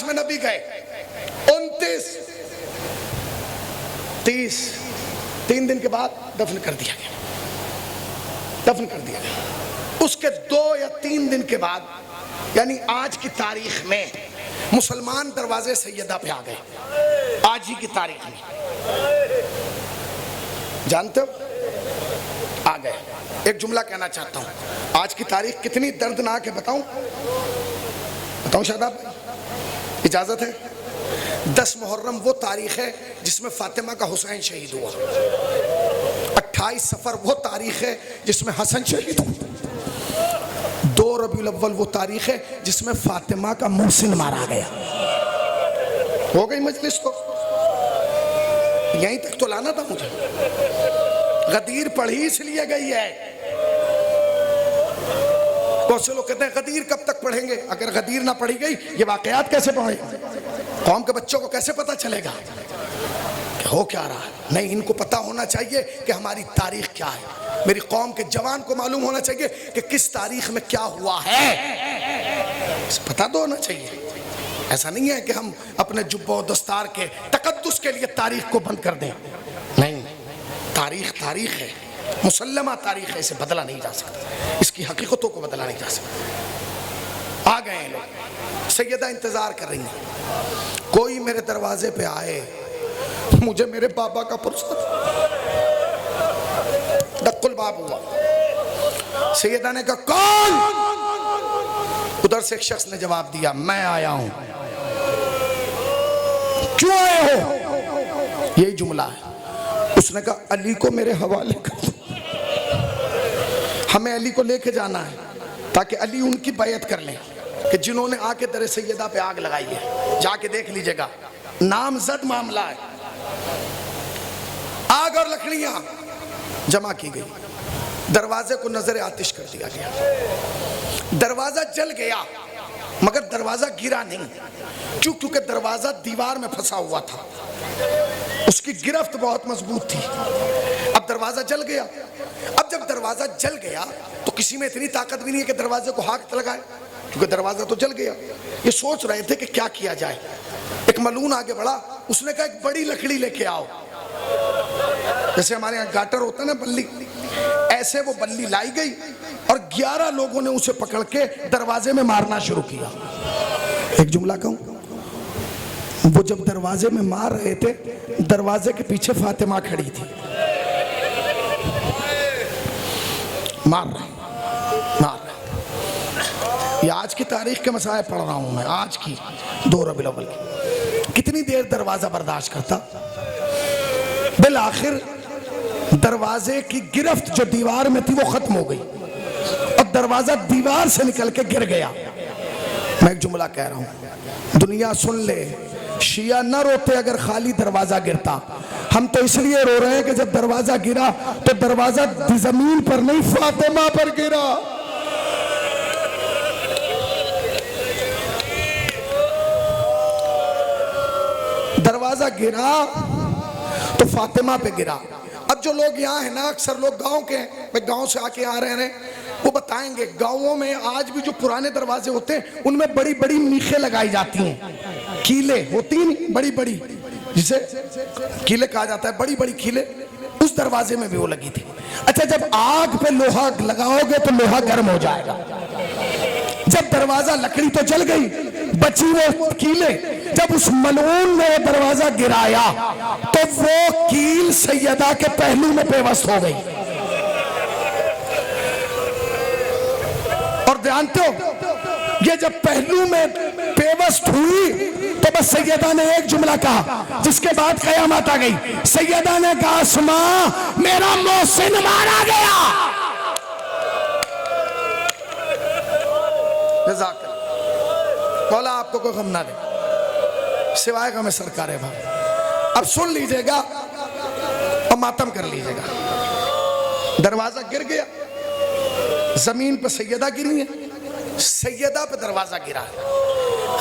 28 में नबी गए, 29, 30, 3 दिन के बाद दफन कर दिया गया, दफन कर दिया गया। उसके 2 या 3 दिन के बाद, यानी आज की तारीख में मुसलमान दरवाजे सैयदा पे आ गए। आज ही की तारीख में, जानते हो, आ गए। एक जुमला कहना चाहता हूं, आज की तारीख कितनी दर्दनाक है बताऊं? बताऊं शादाब, इजाजत है? 10 मुहर्रम वो तारीख है जिसमें फातिमा का हुसैन शहीद हुआ। 28 सफर वो तारीख है जिसमें हसन शहीद हुआ। 2 रबीउल अव्वल वो तारीख है जिसमें फातिमा का मोहसिन मारा गया। हो गई मजलिस, तो यहीं तक तो लाना था मुझे। गदीर पढ़ी इसलिए गई है। बहुत से लोग कहते हैं गदीर कब तक पढ़ेंगे? अगर गदीर ना पढ़ी गई, ये वाकयात कैसे पढ़ेंगे? कौम के बच्चों को कैसे पता चलेगा कि हो क्या रहा है? नहीं, इनको पता होना चाहिए कि हमारी तारीख क्या है। मेरी कौम के जवान को मालूम होना चाहिए कि किस तारीख में क्या हुआ है, पता तो होना चाहिए। ऐसा नहीं है कि हम अपने जुब्बो दस्तार के तकद्दुस के लिए तारीख को बंद कर दें। नहीं, तारीख तारीख है, मुसल्लमा तारीख है, इसे बदला नहीं जा सकता, इसकी हकीकतों को बदला नहीं जा सकता। आ गए लोग, सैयदा इंतजार कर रही हैं, कोई मेरे दरवाजे पे आए, मुझे मेरे बाबा का पुरस्कार दक्कुल बाब हुआ। सैयदा ने कहा कौन? उधर से एक शख्स ने जवाब दिया, मैं आया हूं। क्यों आए हो? यही जुमला है। उसने कहा अली को मेरे हवाले कर दो, हमें अली को लेके जाना है ताकि अली उनकी बैयत कर लें कि जिन्होंने आके दर सैयदा पे आग लगाई है। जाके देख लीजिएगा, नामजद मामला है। आग और लकड़ियां जमा की गई, दरवाजे को नजर आतिश कर दिया गया। दरवाजा जल गया मगर दरवाजा गिरा नहीं। क्यों? क्योंकि दरवाजा दीवार में फंसा हुआ था, उसकी गिरफ्त बहुत मजबूत थी। अब दरवाजा जल गया। अब जब दरवाजा जल गया तो किसी में इतनी ताकत भी नहीं है कि दरवाजे को हाथ लगाए, क्योंकि दरवाजा तो जल गया। ये सोच रहे थे कि क्या किया जाए। एक मलून आगे बढ़ा, उसने कहा एक बड़ी लकड़ी लेके आओ। जैसे हमारे यहाँ गाटर होता है ना, बल्ली, ऐसे वो बल्ली लाई गई और 11 लोगों ने उसे पकड़ के दरवाजे में मारना शुरू किया। एक जुमला कहूं, वो जब दरवाजे में मार रहे थे, दरवाजे के पीछे फातिमा खड़ी थी। मार रहे। ये आज की तारीख के मसाए पढ़ रहा हूं मैं, आज की 2 रबीउल अव्वल की। कितनी देर दरवाजा बर्दाश्त करता? बिल आखिर दरवाजे की गिरफ्त जो दीवार में थी वो खत्म हो गई और दरवाजा दीवार से निकल के गिर गया। मैं एक जुमला कह रहा हूं, दुनिया सुन ले, शिया न रोते अगर खाली दरवाजा गिरता। हम तो इसलिए रो रहे हैं कि जब दरवाजा गिरा तो दरवाजा जमीन पर नहीं, फातिमा पर गिरा। दरवाजा गिरा तो फातिमा पे गिरा। अब जो लोग यहाँ हैं ना, अक्सर लोग गांव के हैं, मैं गांव से आके आ रहे हैं, वो बताएंगे गांवों में आज भी जो पुराने दरवाजे होते हैं उनमें बड़ी बड़ी मीखें लगाई जाती हैं, कीले होती हैं बड़ी बड़ी, जिसे कीले कहा जाता है, बड़ी बड़ी कीले। उस दरवाजे में भी वो लगी थी। अच्छा, जब आग पे लोहा लगाओगे तो लोहा गर्म हो जाएगा। जब दरवाजा, लकड़ी तो जल गई, बची वो कीले। जब उस मलऊन ने दरवाजा गिराया तो वो कील सैयदा के पहलू में पेवस्त हो गई। और जानते हो, ये जब पहलू में पेवस्त हुई तो बस सैयदा ने एक जुमला कहा, जिसके बाद कयामत आ गई। सैयदा ने कहा, अस्मा मेरा मोहसिन मारा गया। मौला आपको कोई गम ना दे सिवाय गम सरकार है। अब सुन लीजिएगा और मातम कर लीजिएगा। दरवाजा गिर गया, जमीन पर सैयदा गिरी है, सैयदा पे दरवाजा गिरा है।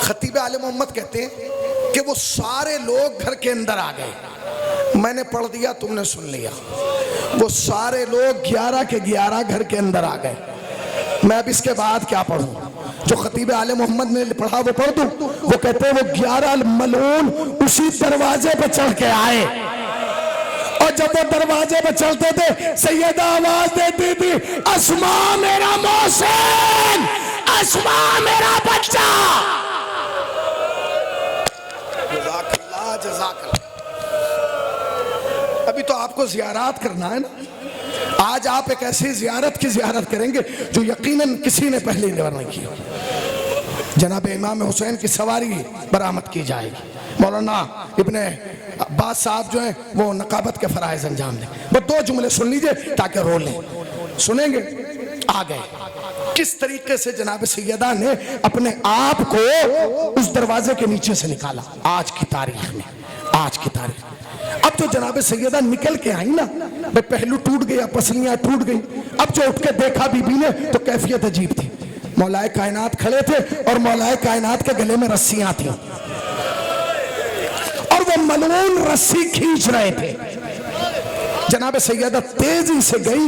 खतीब आले मोहम्मद कहते हैं कि वो सारे लोग घर के अंदर आ गए। मैंने पढ़ दिया, तुमने सुन लिया। वो सारे लोग 11 के 11 घर के अंदर आ गए। मैं अब इसके बाद क्या पढ़ूं? जो खतीब आले मोहम्मद ने पढ़ा वो पढ़ दूं। वो कहते हैं वो 11 मलून उसी दरवाजे पे चढ़ के आए, और जब वो दरवाजे पे चलते थे सैयदा आवाज देती थी, अस्मा मेरा मोहसिन, अस्मा मेरा बच्चा। जज़ाकल्लाह जज़ाकल्लाह। अभी तो आपको ज़ियारत करना है ना, आज आप एक ऐसी ज़ियारत की ज़ियारत करेंगे जो यकीनन किसी ने पहले नहीं की हो। जनाब इमाम हुसैन की सवारी बरामद की जाएगी। मौलाना इब्ने अब्बास साहब जो हैं वो नकाबत के फ़राइज़ अंजाम दें। बस 2 जुमले सुन लीजिए ताकि रो लें। सुनेंगे? आ गए किस तरीके से जनाब सैयदा ने अपने आप को उस दरवाजे के नीचे से निकाला आज की तारीख में, आज की तारीख। अब जो जनाब सैयदा निकल के आई ना, भाई पहलू टूट गया, पसलियां टूट गई। अब जो उठ के देखा बीबी ने तो कैफियत अजीब थी। मौलाए कायनात खड़े थे और मौलाए कायनात के गले में रस्सियां थी और वो मलून रस्सी खींच रहे थे। जनाब सैयदा तेजी से गई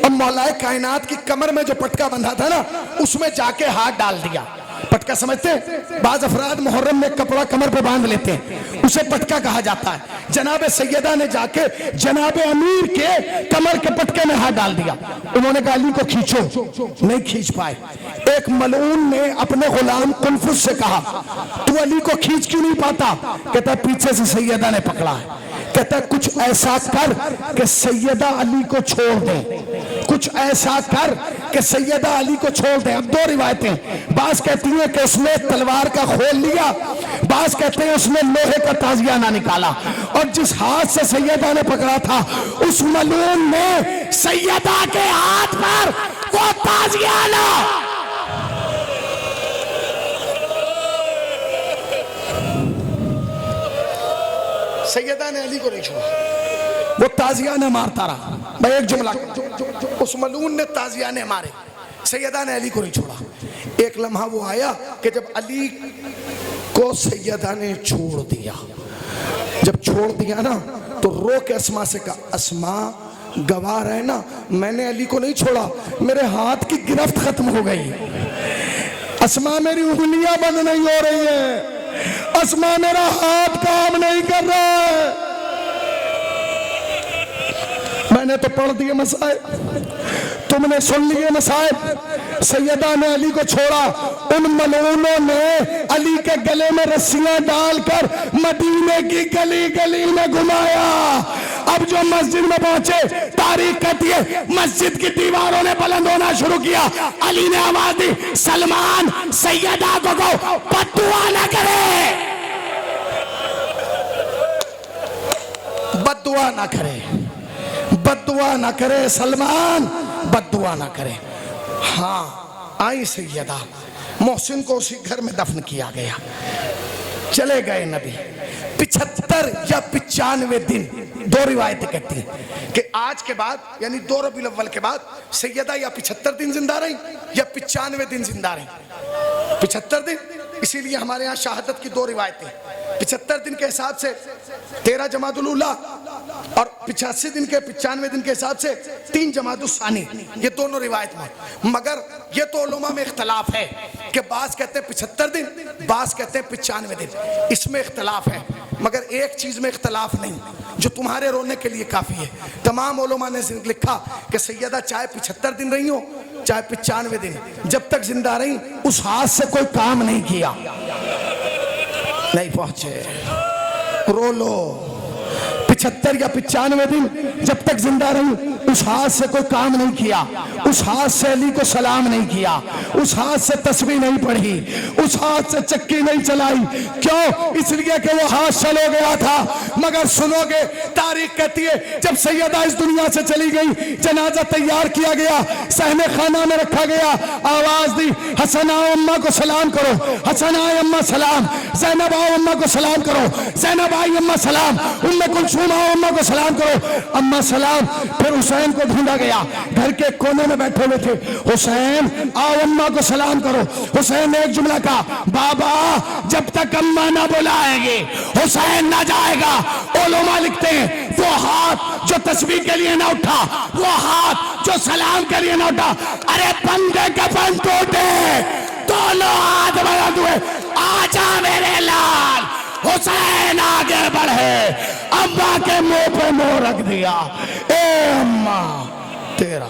और मौलाए कायनात की कमर में जो पटका बंधा था ना उसमें जाके हाथ डाल दिया। पटका समझते हैं? बाज अफराद मुहर्रम में कपड़ा कमर पे बांध लेते हैं, उसे पटका कहा जाता है। जनाब सैयदा ने जाके जनाब अमीर के कमर के पटके में हाथ डाल दिया। उन्होंने कहा अली को खींचो, नहीं खींच पाए। एक मलऊन ने अपने गुलाम कुनफुस से कहा तू अली को खींच क्यों नहीं पाता? कहता पीछे से सैयदा ने पकड़ा है। कहता कुछ ऐसा कर कि सैयदा अली को छोड़ दे, कुछ ऐसा कर कि सैयदा अली को छोड़ दे। अब 2 रिवायतें, बास कहती है कि उसने तलवार का खोल लिया, बास कहते हैं उसने लोहे का ताजियाना निकाला और जिस हाथ से सैयदा ने पकड़ा था उस मलून ने सैयदा के हाथ पर वो ताजियाना सैयदा ने अली को नहीं छोड़ा, वो ताजियाने मारता रहा। मैं एक जुमला, उस मलून ने ताजियाने मारे, सैयदा ने अली को नहीं छोड़ा। एक लम्हा वो आया कि जब अली को सैयदा ने छोड़ दिया, जब छोड़ दिया ना तो रो के अस्मा से कहा अस्मा गवाह है ना, मैंने अली को नहीं छोड़ा, मेरे हाथ की गिरफ्त खत्म हो गई। अस्मा मेरी उंगलियां बंद नहीं हो रही है, अस्मा मेरा हाथ काम नहीं कर रहा है। मैंने तो पढ़ दिए मसाइल, तुमने सुन लिए मसाइल। सैयदा ने अली को छोड़ा, उन मलूनों ने अली के गले में रस्सियां डालकर मदीने की गली गली में घुमाया। अब जो मस्जिद में पहुंचे तारीख कहती है मस्जिद की दीवारों ने बुलंद होना शुरू किया। अली ने आवाज दी सलमान सैयदा को बद्दुआ न करे, बद्दुआ ना करे, बद्दुआ ना करे, सलमान बद्दुआ ना करे। हाँ आई सैयदा, मोहसिन को उसी घर में दफन किया गया। चले गए नबी 75 या 95 दिन, 2 रिवायतें कहती हैं कि आज के बाद यानी 2 रबीउल अव्वल के बाद सैयदा या 75 दिन जिंदा रही या 95 दिन जिंदा रही। 75 दिन, इसीलिए हमारे यहाँ शहादत की 2 रिवायतें। 75 दिन के हिसाब से 13 जमादुल उला और 85 दिन के 95 दिन के हिसाब से 3 जमादुल सानी, ये दोनों रिवायत में। मगर ये तो उलमा में इख्तलाफ है कि बास कहते हैं 75 दिन, बास कहते हैं 95 दिन, इसमें इख्तलाफ है। मगर एक चीज में इख्तलाफ नहीं जो तुम्हारे रोने के लिए काफी है। तमाम उलमा ने लिखा कि सैयदा चाहे 75 दिन रही हो चाहे 95 दिन, जब तक जिंदा रही उस हाथ से कोई काम नहीं किया, नहीं पहुंचे। रो लो 75 या 95 दिन जब तक जिंदा रही उस हाथ से कोई काम नहीं किया, उस हाथ से अली को सलाम नहीं किया, उस हाथ से तस्बीह नहीं पढ़ी, उस हाथ से चक्की नहीं चलाई। क्यों? इसलिए कि वो हाथ सल हो गया था। मगर सुनोगे तारीख कहती है जब सैयदा इस दुनिया से चली गई, जनाजा तैयार किया गया, सहने खाना में रखा गया, आवाज दी हसन आओ अम्मा को सलाम करो, हसन आए अम्मा सलाम, ज़ैनब आओ अम्मा को सलाम करो, ज़ैनब आई अम्मा सलाम, उम्मे कुलसूम आओ अम्मा को सलाम करो, अम्मा सलाम। फिर हुसैन को ढूंढा गया, घर के कोने में बैठे हुए थे, हुसैन आओ अम्मा को सलाम करो। हुसैन ने एक जुमला कहा, बाबा जब तक अम्मा ना बुलाएंगे हुसैन ना जाएगा। उलमा लिखते हैं वो हाथ जो तस्बीह के लिए ना उठा, वो हाथ जो सलाम के लिए ना उठा, अरे बंदे के बंद टूटे तो दोनों हाथ बुलंद हुए, आजा मेरे लाल। हुसैन आगे बढ़े, अम्मा के मुंह पे मुंह रख दिया, ए अम्मा तेरा